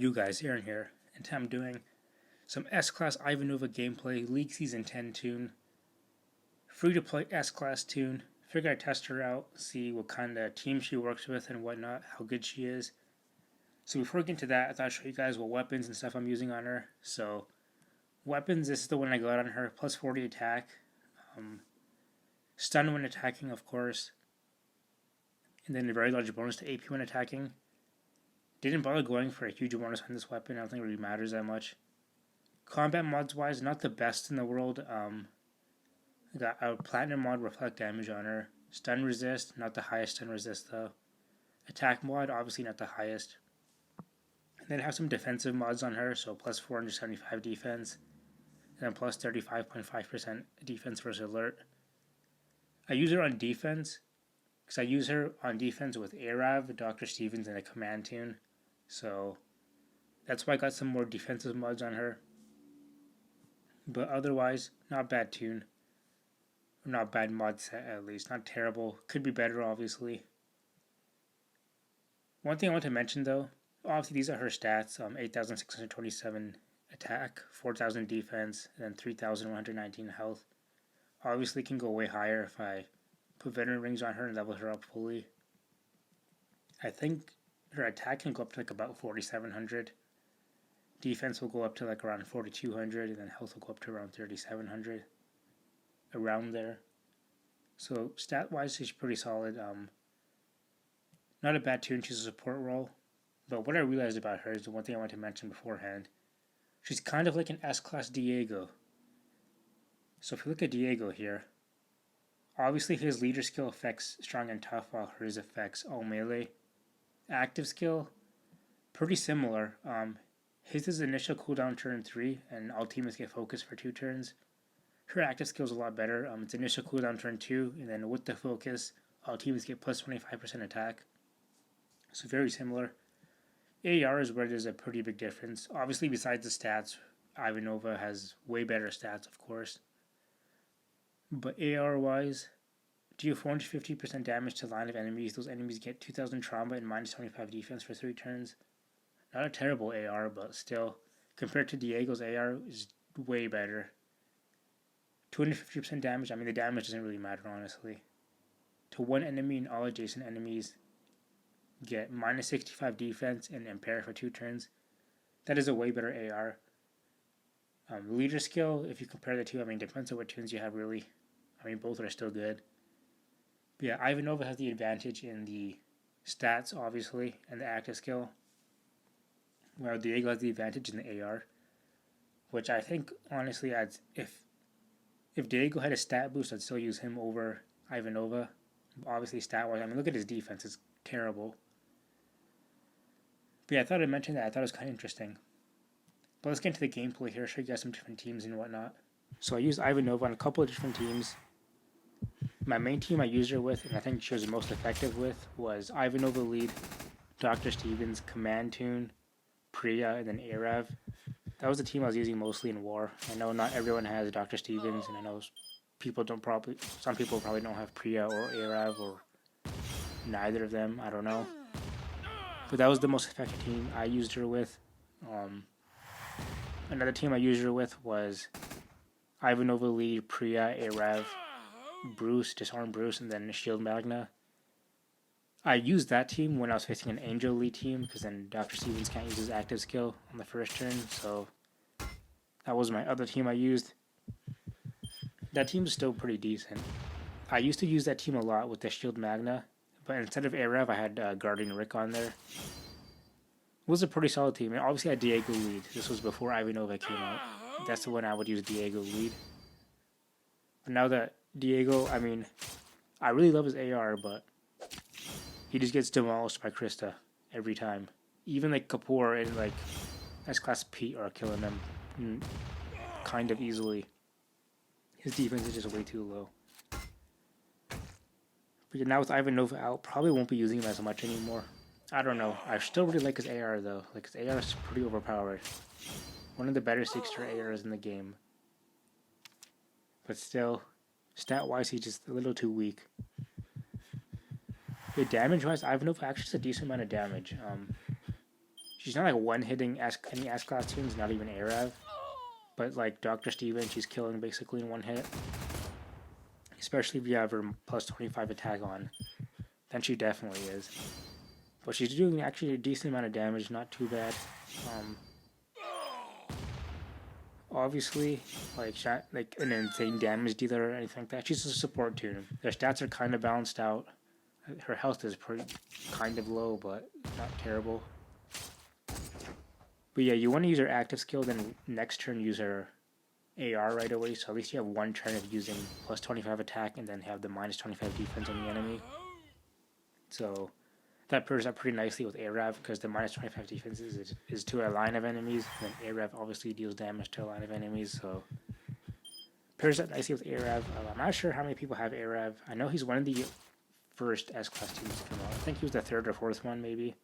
you guys, Aaron here, and today I'm doing some S-Class Ivanova gameplay, League Season 10 Toon, free to play S-Class Toon. Figure I'd test her out, see what kind of team she works with and whatnot, how good she is. So before we get into that, I thought I'd show you guys what weapons and stuff I'm using on her. So weapons, this is the one I got on her, plus 40 attack, stun when attacking of course, and then a very large bonus to AP when attacking. Didn't bother going for a huge bonus on this weapon, I don't think it really matters that much. Combat mods wise, not the best in the world. I got a platinum mod, reflect damage on her. Stun resist, not the highest stun resist though. Attack mod, obviously not the highest. And then have some defensive mods on her, so plus 475 defense, and then plus 35.5% defense versus alert. I use her on defense, because I use her on defense with Arav, Dr. Stevens, and a command toon. So that's why I got some more defensive mods on her. But otherwise, not bad toon. Not bad mod set at least. Not terrible. Could be better, obviously. One thing I want to mention though, obviously these are her stats. 8,627 attack, 4,000 defense, and then 3,119 health. Obviously can go way higher if I put veteran rings on her and level her up fully. I think her attack can go up to like about 4,700. Defense will go up to like around 4,200, and then health will go up to around 3,700. Around there. So stat wise she's pretty solid. Not a bad toon, she's a support role. But what I realized about her is the one thing I want to mention beforehand. She's kind of like an S-Class Diego. So if you look at Diego here, obviously his leader skill affects strong and tough while hers affects all melee. Active skill, pretty similar. His is initial cooldown turn 3 and all teammates get focus for 2 turns. Her active skill is a lot better. It's initial cooldown turn 2, and then with the focus, all teams get plus 25% attack. So very similar. AR is where there's a pretty big difference. Obviously, besides the stats, Ivanova has way better stats, of course. But AR-wise, deal 450% damage to line of enemies. Those enemies get 2,000 trauma and minus 25 defense for 3 turns. Not a terrible AR, but still, compared to Diego's AR, is way better. 250% damage, I mean the damage doesn't really matter honestly. To one enemy and all adjacent enemies get minus 65 defense and impair for 2 turns. That is a way better AR. Leader skill, if you compare the two, I mean depends on what tunes you have really. I mean both are still good. But yeah, Ivanova has the advantage in the stats obviously and the active skill. While Diego has the advantage in the AR. Which I think honestly adds if Diego had a stat boost, I'd still use him over Ivanova. Obviously, stat-wise, I mean, look at his defense. It's terrible. But yeah, I thought I'd mention that. I thought it was kind of interesting. But let's get into the gameplay here, show you guys some different teams and whatnot. So I used Ivanova on a couple of different teams. My main team I used her with, and I think she was the most effective with, was Ivanova lead, Dr. Stevens, Command Toon, Priya, and then Arav. That was the team I was using mostly in war. I know not everyone has Dr. Stevens, and I know some people probably don't have Priya or Arav, or neither of them, I don't know. But that was the most effective team I used her with. Another team I used her with was Ivanova lead, Priya, Arav, Bruce, Disarm Bruce, and then Shield Magna. I used that team when I was facing an Angel lead team, because then Dr. Stevens can't use his active skill on the first turn, so that was my other team I used. That team is still pretty decent. I used to use that team a lot with the Shield Magna, but instead of Arav, I had Guardian Rick on there. It was a pretty solid team, and obviously I had Diego lead. This was before Ivanova came out. That's the one I would use Diego lead. But now that Diego, I mean, I really love his AR, but he just gets demolished by Krista every time. Even like Kapoor and like S-Class Pete are killing him kind of easily. His defense is just way too low. But now with Ivanova out, probably won't be using him as much anymore. I don't know. I still really like his AR though. Like his AR is pretty overpowered. One of the better 6-star ARs in the game. But still, stat-wise, he's just a little too weak. Yeah, damage-wise, Ivanova actually has a decent amount of damage. She's not like one-hitting any S-Class tunes, not even Arav. But like Dr. Steven, she's killing basically in one hit. Especially if you have her plus 25 attack on. Then she definitely is. But she's doing actually a decent amount of damage, not too bad. Obviously, like an insane damage dealer or anything like that. She's a support toon. Their stats are kind of balanced out. Her health is pretty kind of low, but not terrible. But yeah, you want to use her active skill, then next turn use her AR right away, so at least you have one turn of using plus 25 attack and then have the minus 25 defense on the enemy. So that pairs up pretty nicely with Arav because the minus 25 defense is to a line of enemies, and then Arav obviously deals damage to a line of enemies, so pairs up nicely with Arav. I'm not sure how many people have Arav. I know he's one of the first S-Class teams to come out. I think he was the third or fourth one, maybe.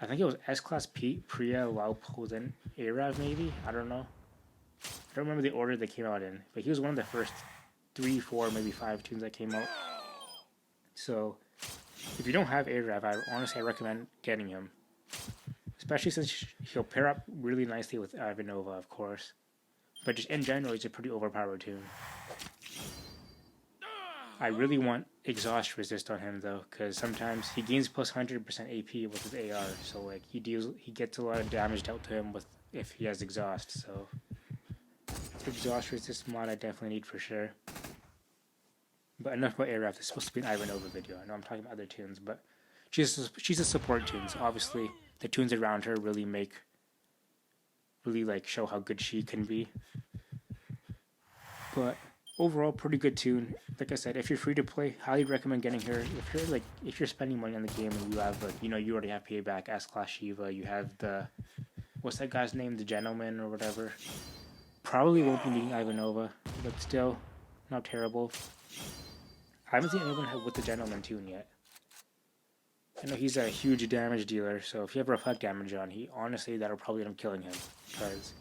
I think it was S-Class Pete, Priya, Laupo, then Arav, maybe? I don't know. I don't remember the order they came out in, but he was one of the first 3, 4, maybe 5 tunes that came out. So if you don't have Arav, I recommend getting him. Especially since he'll pair up really nicely with Ivanova, of course. But just in general, he's a pretty overpowered toon. I really want exhaust resist on him though, because sometimes he gains plus 100% AP with his AR, so like he gets a lot of damage dealt to him with if he has exhaust. So exhaust resist mod I definitely need for sure. But enough about Arav. This is supposed to be an Ivanova video. I know I'm talking about other tunes, but she's a support toon. So obviously the tunes around her really show how good she can be. But overall, pretty good toon. Like I said, if you're free to play, highly recommend getting her. If you're spending money on the game and you have you already have Payback, S-Class Shiva, you have what's that guy's name, the Gentleman or whatever. Probably won't be needing Ivanova, but still, not terrible. I haven't seen anyone with the Gentleman toon yet. I know he's a huge damage dealer, so if you have reflect damage on, that'll probably end up killing him because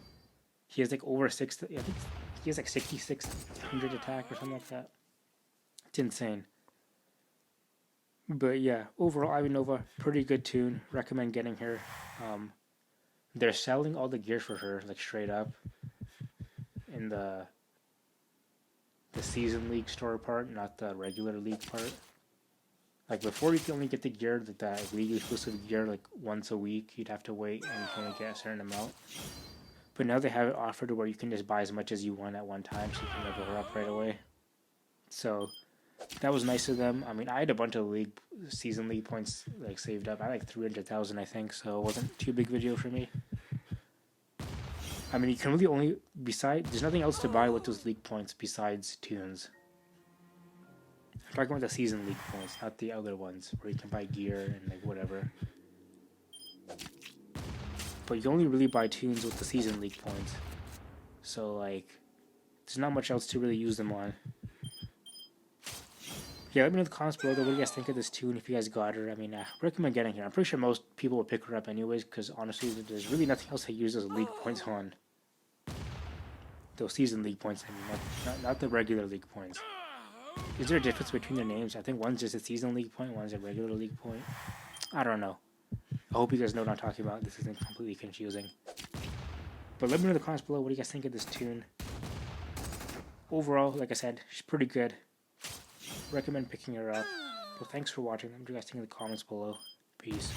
he has like over 6. I think he has like 6,600 attack or something like that. It's insane. But yeah, overall Ivanova, pretty good toon. Recommend getting her. They're selling all the gear for her, like straight up, in the Season League store part, not the regular league part. Like before, you could only get the gear, the league exclusive gear, like once a week. You'd have to wait, and you can only get a certain amount. But now they have it offered where you can just buy as much as you want at one time, so you can level her up right away. So that was nice of them. I mean, I had a bunch of season league points like saved up. I had like 300,000, I think, so it wasn't too big video for me. I mean, you can really there's nothing else to buy with those league points besides tunes. I'm talking about the season league points, not the other ones where you can buy gear and like whatever. But you can only really buy tunes with the season league points. So like, there's not much else to really use them on. Yeah, let me know in the comments below what do you guys think of this toon if you guys got her. I mean, I recommend getting her. I'm pretty sure most people will pick her up anyways because honestly, there's really nothing else to use those league points on. Those season league points, I mean, not the regular league points. Is there a difference between their names? I think one's just a season league point, one's a regular league point. I don't know. I hope you guys know what I'm talking about. This isn't completely confusing. But let me know in the comments below what do you guys think of this toon. Overall, like I said, she's pretty good. Recommend picking her up. Well, thanks for watching. Let me know what you guys think in the comments below. Peace.